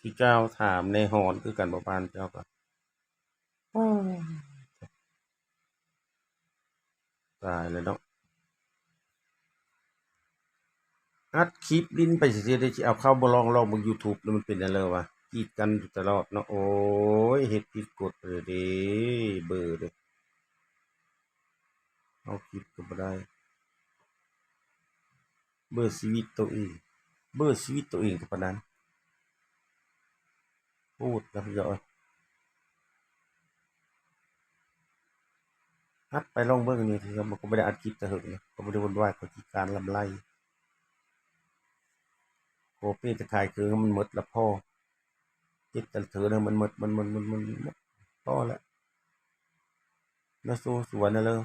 ที่เจ้าถามในหอนคือกันบ่ปานเจ้าก็อ้อตายแล้วเนาะอัดคลิปลิ้นไปซื่อๆได้สิเอาเข้าบ่ลองเบิ่ง YouTube แล้วมันเป็นจั่งใดวะกีดกันอยู่ตลอดเนาะโอ้ยเฮ็ดผิดกฎเลยเด้เบ้อเด้เอาคลิปก็บ่ได้เบ้อชีวิตตัวเองเบ้อชีวิตตัวเองก็ปานนั้นพูดแล้วเยอะอัดไปลองเบิ่งนี่สิครับมันก็บ่ได้อัดคลิปแต่เหิงนะก็บ่ได้วุ่นวายกับกิจการลำไรโคเป้จะขายเครื่องให้มันหมดแล้วพอเฮ็ดแต่ละเทื่อนึงมันหมดมันพอแล้วแล้วสู้สวนน่ะเลย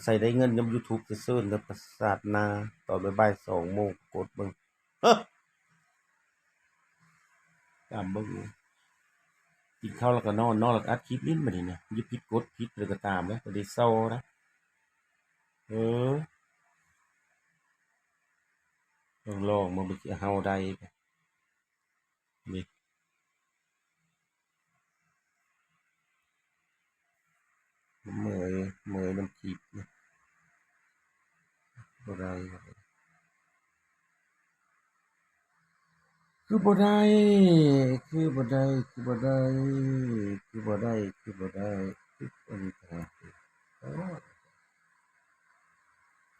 ใส่ได้เงินนำ YouTube ซื่อๆแล้วประสาทนาตอนบ่ายๆ2โมงกดเบิ่งเฮ้อตามเบิ่งกินข้าวแล้วก็นอนแล้วก็อัดคลิปลิ้นบัดนี้นะอย่าผิดกฎผิดแล้วก็ตามนะบ่ได้เซานะเออลองมาเบิ่งสิเฮาได้บ่นี่เมื่อยน้ำคลิปนะบ่ได้คือบ่ได้คือบ่ได้คือบ่ได้คือบ่ได้คือบ่ได้คืออันนี้ก็อ๋อ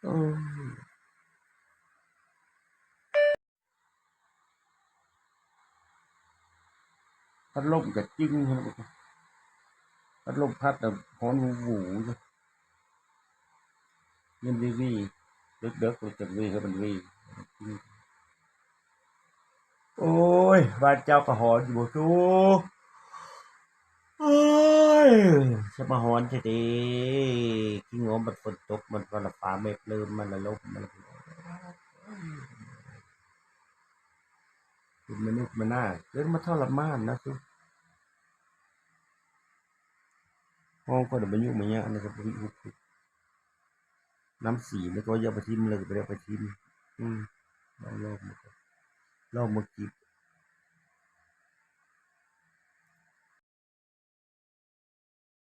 เออพัดลมก็จึ้งครับพัดลมพัดน่ะฮ้อนวูๆอยู่ยินวีๆดึกๆก็จะวีก็มันวีโอ้ยบ้านเจ้าก็หอนอยู่บ่ซูโอ้ยจะมาหอนจะดีขี้งอมันฝนตกมันวันละฟ้าเมฆลืมมันละลมมันละเป็นมนุษย์มันน่าเกิดมาทรมานนะคือห้องก็เดี๋ยวมายุ่งมาเนี่ยอันนี้ก็เป็นน้ำสีแล้วก็อย่าไปทิมเลยไปเรียกไปทิมอืมลองมากิน